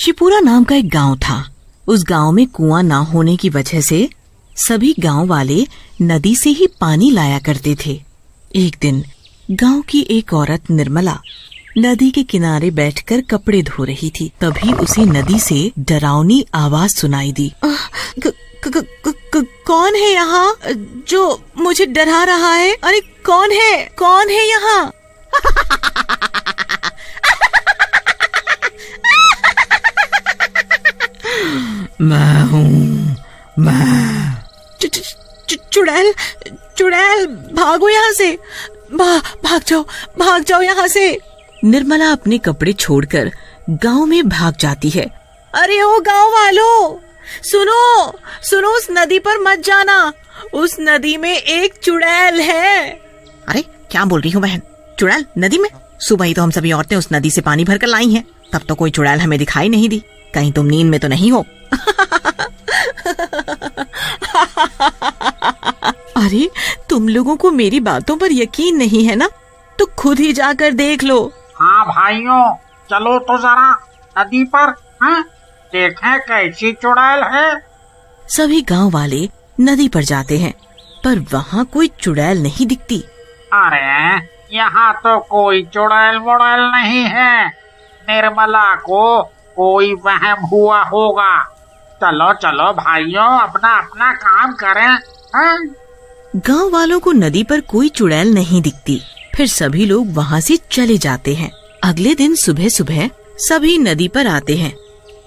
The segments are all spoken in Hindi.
शिपूरा नाम का एक गांव था। उस गांव में कुआं ना होने की वजह से सभी गांव वाले नदी से ही पानी लाया करते थे। एक दिन गांव की एक औरत निर्मला नदी के किनारे बैठकर कपड़े धो रही थी। तभी उसे नदी से डरावनी आवाज सुनाई दी। कौन है यहाँ जो मुझे डरा रहा है? अरे कौन है यहाँ? मैं हूँ, मैं। चुड़ैल भागो यहाँ से, भाग जाओ यहाँ से। निर्मला अपने कपड़े छोड़कर गांव में भाग जाती है। अरे ओ गांव वालों, सुनो, उस नदी पर मत जाना, उस नदी में एक चुड़ैल है। अरे क्या बोल रही हो बहन? चुड़ैल नदी में? सुबह ही तो हम सभी औरतें उस नदी से पानी भरकर लाई हैं, तब तो कोई चुड़ैल हमें दिखाई नहीं दी। कहीं तुम नींद में तो नहीं हो? अरे तुम लोगों को मेरी बातों पर यकीन नहीं है ना, तो खुद ही जाकर देख लो। हाँ भाइयों, चलो तो जरा नदी पर, हाँ, देखें कैसी चुड़ैल है। सभी गांव वाले नदी पर जाते हैं, पर वहाँ कोई चुड़ैल नहीं दिखती। अरे यहाँ तो कोई चुड़ैल मुड़ैल नहीं है, निर्मला को कोई वहम हुआ होगा। चलो भाइयों, अपना काम करें, हाँ? गांव वालों को नदी पर कोई चुड़ैल नहीं दिखती। फिर सभी लोग वहाँ से चले जाते हैं। अगले दिन सुबह सुबह सभी नदी पर आते हैं।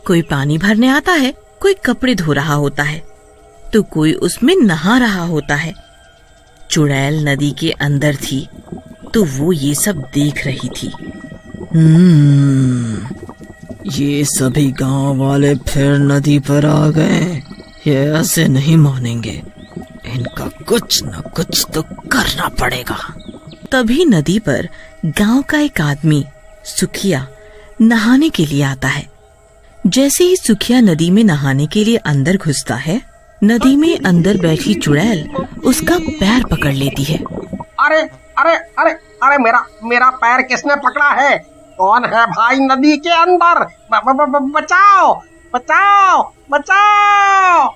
कोई पानी भरने आता है, कोई कपड़े धो रहा होता है, तो कोई उसमें नहा रहा होता है। चुड़ैल नदी के अंदर थी, तो वो ये सब देख रही थी। ये सभी गांव वाले फिर नदी पर आ गए। ये ऐसे नहीं मानेंगे, इनका कुछ न कुछ तो करना पड़ेगा। तभी नदी पर गांव का एक आदमी सुखिया नहाने के लिए आता है। जैसे ही सुखिया नदी में नहाने के लिए अंदर घुसता है, नदी में अंदर बैठी चुड़ैल उसका पैर पकड़ लेती है। अरे अरे अरे अरे मेरा पैर किसने पकड़ा है? कौन है भाई नदी के अंदर? बचाओ बचाओ बचाओ!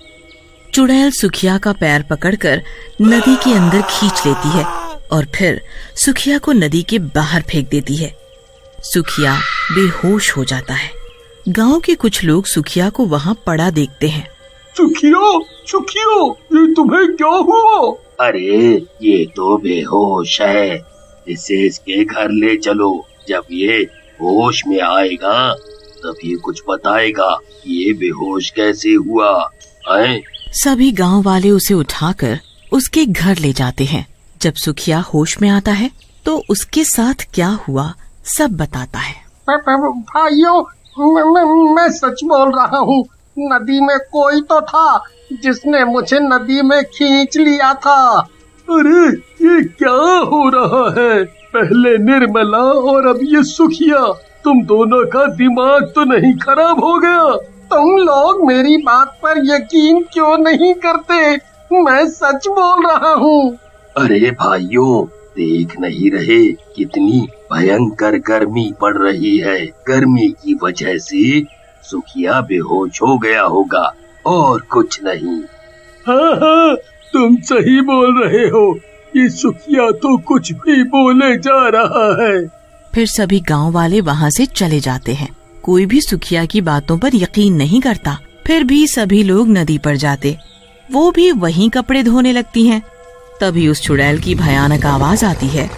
चुड़ैल सुखिया का पैर पकड़कर नदी के अंदर खींच लेती है और फिर सुखिया को नदी के बाहर फेंक देती है। सुखिया बेहोश हो जाता है। गांव के कुछ लोग सुखिया को वहाँ पड़ा देखते हैं। सुखियो, ये तुम्हें क्या हुआ? अरे ये तो बेहोश है, इसे इसके घर ले चलो। जब ये होश में आएगा तब ये कुछ बताएगा ये बेहोश कैसे हुआ है। सभी गांव वाले उसे उठाकर उसके घर ले जाते हैं। जब सुखिया होश में आता है तो उसके साथ क्या हुआ सब बताता है। भाइयों, मैं सच बोल रहा हूँ, नदी में कोई तो था जिसने मुझे नदी में खींच लिया था। अरे ये क्या हो रहा है? पहले निर्मला और अब ये सुखिया, तुम दोनों का दिमाग तो नहीं खराब हो गया? तुम लोग मेरी बात पर यकीन क्यों नहीं करते? मैं सच बोल रहा हूँ। अरे भाइयों, देख नहीं रहे कितनी भयंकर गर्मी पड़ रही है। गर्मी की वजह से सुखिया बेहोश हो गया होगा और कुछ नहीं। हाँ, तुम सही बोल रहे हो। ये सुखिया तो कुछ भी बोले जा रहा है। फिर सभी गांव वाले वहाँ से चले जाते हैं। कोई भी सुखिया की बातों पर यकीन नहीं करता। फिर भी सभी लोग नदी पर जाते, वो भी वहीं कपड़े धोने लगती हैं। तभी उस चुड़ैल की भयानक आवाज आती है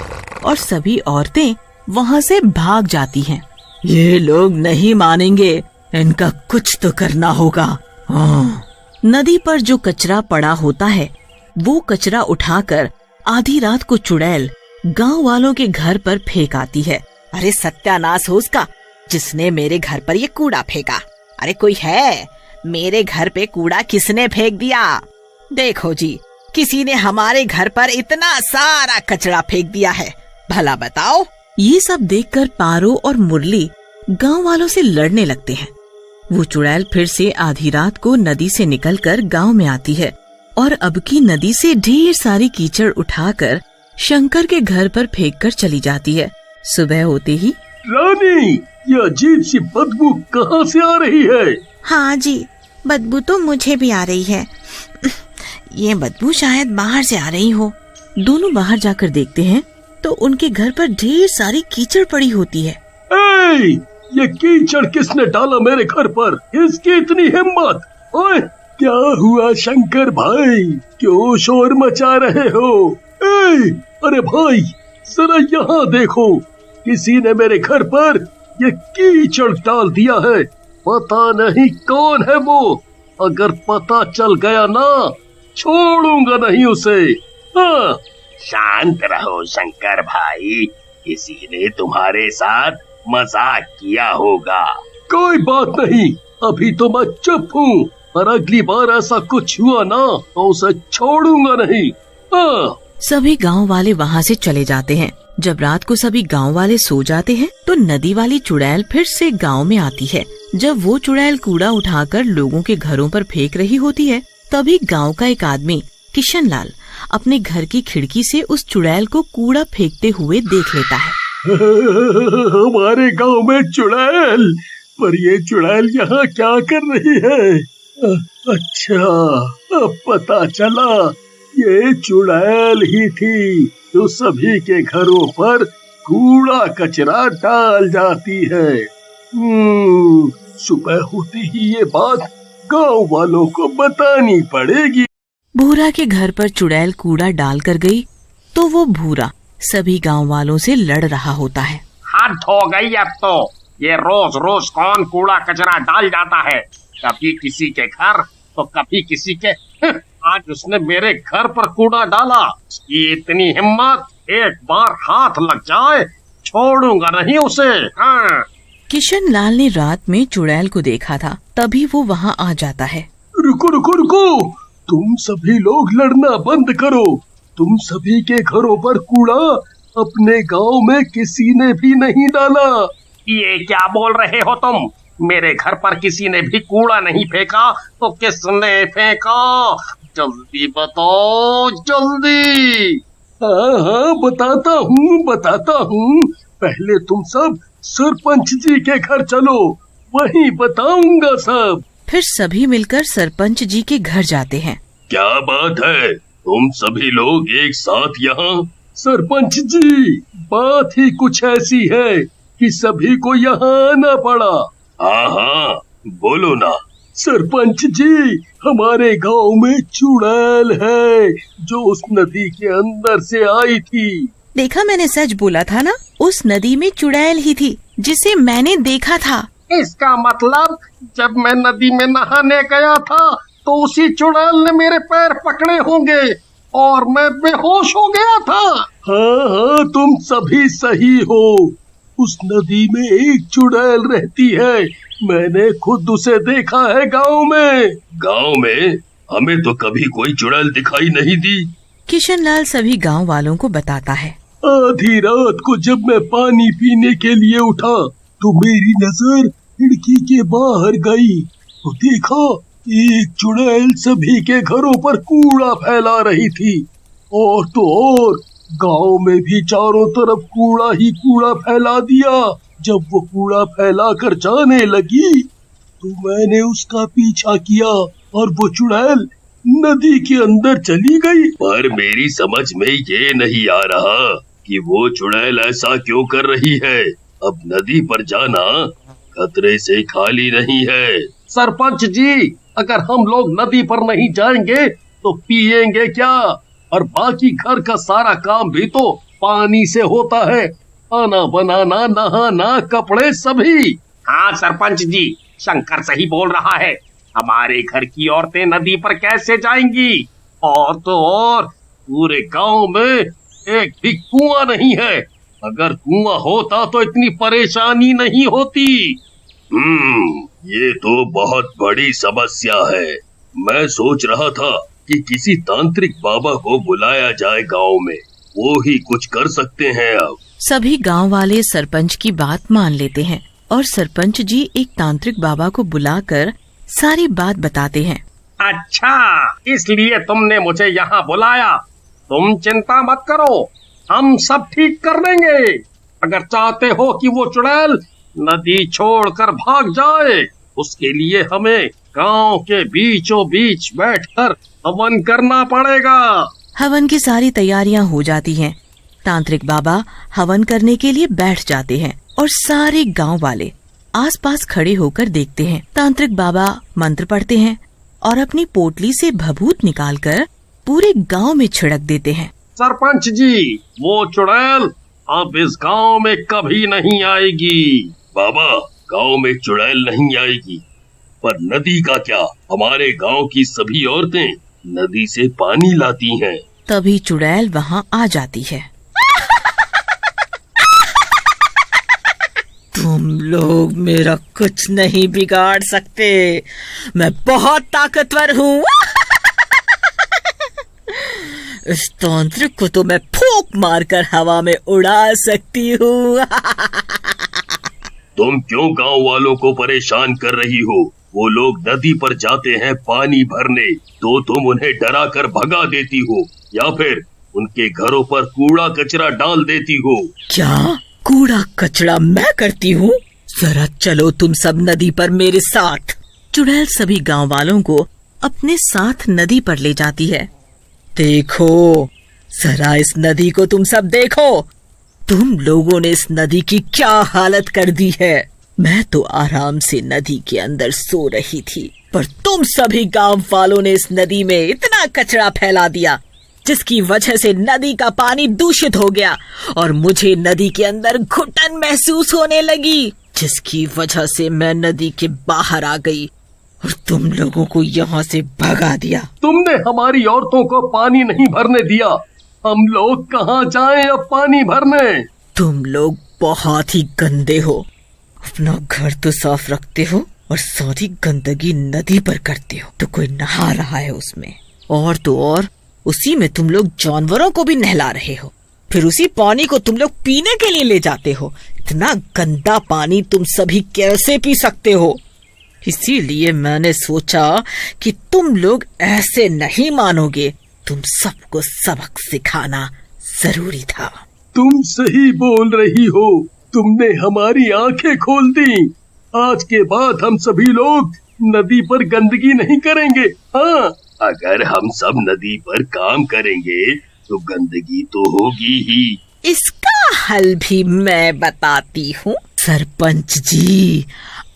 और सभी औरतें वहाँ से भाग जाती हैं। ये लोग नहीं मानेंगे, इनका कुछ तो करना होगा। हाँ। नदी पर जो कचरा पड़ा होता है, वो कचरा उठाकर आधी रात को चुड़ैल गांव वालों के घर पर फेंक आती है। अरे सत्यानाश हो उसका, जिसने मेरे घर पर ये कूड़ा फेंका। अरे कोई है? मेरे घर पे कूड़ा किसने फेंक दिया? देखो जी, किसी ने हमारे घर पर इतना सारा कचरा फेंक दिया है, भला बताओ। ये सब देखकर पारो और मुरली गांव वालों से लड़ने लगते हैं। वो चुड़ैल फिर से आधी रात को नदी से निकलकर गांव में आती है और अब की नदी से ढेर सारी कीचड़ उठाकर शंकर के घर पर फेंक कर चली जाती है। सुबह होते ही रानी, ये अजीब सी बदबू कहाँ से आ रही है? हाँ जी, बदबू तो मुझे भी आ रही है। ये बदबू शायद बाहर से आ रही हो। दोनों बाहर जाकर देखते हैं तो उनके घर पर ढेर सारी कीचड़ पड़ी होती है। ए, ये कीचड़ किसने डाला मेरे घर पर? इसकी इतनी हिम्मत! ओए, क्या हुआ शंकर भाई, क्यों शोर मचा रहे हो? ए, अरे भाई, जरा यहाँ देखो, किसी ने मेरे घर पर ये कीचड़ डाल दिया है। पता नहीं कौन है वो। अगर पता चल गया ना, छोड़ूंगा नहीं उसे। हाँ। शांत रहो शंकर भाई, किसी ने तुम्हारे साथ मजाक किया होगा। कोई बात नहीं, अभी तो मैं चुप हूँ, पर अगली बार ऐसा कुछ हुआ ना तो उसे छोड़ूंगा नहीं। हाँ। सभी गांव वाले वहाँ से चले जाते हैं। जब रात को सभी गांव वाले सो जाते हैं तो नदी वाली चुड़ैल फिर से गांव में आती है। जब वो चुड़ैल कूड़ा उठाकर लोगों के घरों पर फेंक रही होती है, तभी गांव का एक आदमी किशन लाल अपने घर की खिड़की से उस चुड़ैल को कूड़ा फेंकते हुए देख लेता है। हमारे गांव में चुड़ैल, पर ये चुड़ैल यहाँ क्या कर रही है? अच्छा, अब पता चला, ये चुड़ैल ही थी जो सभी के घरों पर कूड़ा कचरा डाल जाती है। सुबह होते ही ये बात गांव वालों को बतानी पड़ेगी। भूरा के घर पर चुड़ैल कूड़ा डाल कर गई तो वो भूरा सभी गांव वालों से लड़ रहा होता है। हद हो गई अब तो। ये रोज रोज कौन कूड़ा कचरा डाल जाता है? कभी किसी के घर तो कभी किसी के। आज उसने मेरे घर पर कूड़ा डाला। उसकी इतनी हिम्मत, एक बार हाथ लग जाए छोड़ूंगा नहीं उसे। हाँ। किशन लाल ने रात में चुड़ैल को देखा था, तभी वो वहाँ आ जाता है। रुको रुको रुको, तुम सभी लोग लड़ना बंद करो। तुम सभी के घरों पर कूड़ा अपने गांव में किसी ने भी नहीं डाला। ये क्या बोल रहे हो तुम? मेरे घर पर किसी ने भी कूड़ा नहीं फेंका तो किसने फेंका? जल्दी बताओ, जल्दी। हाँ, बताता हूँ। पहले तुम सब सरपंच जी के घर चलो, वहीं बताऊंगा सब। फिर सभी मिलकर सरपंच जी के घर जाते हैं। क्या बात है, तुम सभी लोग एक साथ यहाँ? सरपंच जी, बात ही कुछ ऐसी है कि सभी को यहाँ आना पड़ा। हाँ, बोलो ना। सरपंच जी, हमारे गांव में चुड़ैल है जो उस नदी के अंदर से आई थी। देखा, मैंने सच बोला था ना, उस नदी में चुड़ैल ही थी जिसे मैंने देखा था। इसका मतलब जब मैं नदी में नहाने गया था तो उसी चुड़ैल ने मेरे पैर पकड़े होंगे और मैं बेहोश हो गया था। हाँ, तुम सभी सही हो। उस नदी में एक चुड़ैल रहती है, मैंने खुद उसे देखा है गांव में। गांव में? हमें तो कभी कोई चुड़ैल दिखाई नहीं दी। किशन लाल सभी गांव वालों को बताता है। आधी रात को जब मैं पानी पीने के लिए उठा तो मेरी नजर खिड़की के बाहर गई तो देखा एक चुड़ैल सभी के घरों पर कूड़ा फैला रही थी। और तो और गांव में भी चारों तरफ कूड़ा ही कूड़ा फैला दिया। जब वो कूड़ा फैला कर जाने लगी तो मैंने उसका पीछा किया और वो चुड़ैल नदी के अंदर चली गई। पर मेरी समझ में ये नहीं आ रहा कि वो चुड़ैल ऐसा क्यों कर रही है। अब नदी पर जाना खतरे से खाली नहीं है। सरपंच जी, अगर हम लोग नदी पर नहीं जाएंगे तो पिएंगे क्या? और बाकी घर का सारा काम भी तो पानी से होता है, खाना बनाना, नहाना, कपड़े सभी। हाँ सरपंच जी, शंकर सही बोल रहा है। हमारे घर की औरतें नदी पर कैसे जाएंगी? और तो और पूरे गांव में एक भी कुआं नहीं है। अगर कुआं होता तो इतनी परेशानी नहीं होती। ये तो बहुत बड़ी समस्या है। मैं सोच रहा था कि किसी तांत्रिक बाबा को बुलाया जाए गांव में, वो ही कुछ कर सकते हैं। अब सभी गांव वाले सरपंच की बात मान लेते हैं और सरपंच जी एक तांत्रिक बाबा को बुलाकर सारी बात बताते हैं। अच्छा, इसलिए तुमने मुझे यहाँ बुलाया। तुम चिंता मत करो, हम सब ठीक कर देंगे। अगर चाहते हो कि वो चुड़ैल नदी छोड़कर भाग जाए, उसके लिए हमें गांव के बीचों बीच बैठकर हवन करना पड़ेगा। हवन की सारी तैयारियां हो जाती हैं। तांत्रिक बाबा हवन करने के लिए बैठ जाते हैं और सारे गांव वाले आसपास खड़े होकर देखते हैं। तांत्रिक बाबा मंत्र पढ़ते हैं और अपनी पोटली से भभूत निकालकर पूरे गांव में छिड़क देते हैं। सरपंच जी, वो चुड़ैल अब इस गांव में कभी नहीं आएगी। बाबा, गांव में चुड़ैल नहीं आएगी, पर नदी का क्या? हमारे गांव की सभी औरतें नदी से पानी लाती हैं। तभी चुड़ैल वहाँ आ जाती है। तुम लोग मेरा कुछ नहीं बिगाड़ सकते, मैं बहुत ताकतवर हूँ। इस तांत्रिक को तो मैं फूंक मारकर हवा में उड़ा सकती हूँ। तुम क्यों गांव वालों को परेशान कर रही हो? वो लोग नदी पर जाते हैं पानी भरने, तो तुम उन्हें डरा कर भगा देती हो या फिर उनके घरों पर कूड़ा कचरा डाल देती हो। क्या कूड़ा कचरा मैं करती हूँ? जरा चलो तुम सब नदी पर मेरे साथ। चुड़ैल सभी गांव वालों को अपने साथ नदी पर ले जाती है। देखो, जरा इस नदी को तुम सब देखो। तुम लोगों ने इस नदी की क्या हालत कर दी है। मैं तो आराम से नदी के अंदर सो रही थी, पर तुम सभी गांव वालों ने इस नदी में इतना कचरा फैला दिया, जिसकी वजह से नदी का पानी दूषित हो गया और मुझे नदी के अंदर घुटन महसूस होने लगी, जिसकी वजह से मैं नदी के बाहर आ गई और तुम लोगों को यहाँ से भगा दिया। तुमने हमारी औरतों को पानी नहीं भरने दिया, हम लोग कहाँ जाएं अब पानी भरने? तुम लोग बहुत ही गंदे हो। अपना घर तो साफ रखते हो और सारी गंदगी नदी पर करते हो, तो कोई नहा रहा है उसमें, और तो और उसी में तुम लोग जानवरों को भी नहला रहे हो। फिर उसी पानी को तुम लोग पीने के लिए ले जाते हो। इतना गंदा पानी तुम सभी कैसे पी सकते हो? इसीलिए मैंने सोचा कि तुम लोग ऐसे नहीं मानोगे, तुम सबको सबक सिखाना जरूरी था। तुम सही बोल रही हो, तुमने हमारी आंखें खोल दी। आज के बाद हम सभी लोग नदी पर गंदगी नहीं करेंगे। हाँ, अगर हम सब नदी पर काम करेंगे तो गंदगी तो होगी ही। इसका हल भी मैं बताती हूँ। सरपंच जी,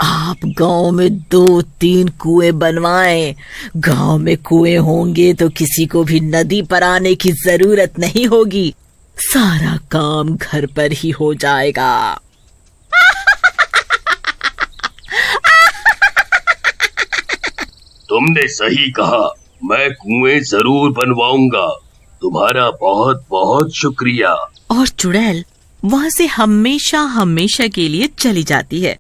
आप गांव में 2-3 कुएं बनवाएं। गांव में कुएं होंगे तो किसी को भी नदी पर आने की जरूरत नहीं होगी। सारा काम घर पर ही हो जाएगा। तुमने सही कहा, मैं कुएं जरूर बनवाऊंगा। तुम्हारा बहुत बहुत शुक्रिया। और चुड़ैल वहाँ से हमेशा हमेशा के लिए चली जाती है।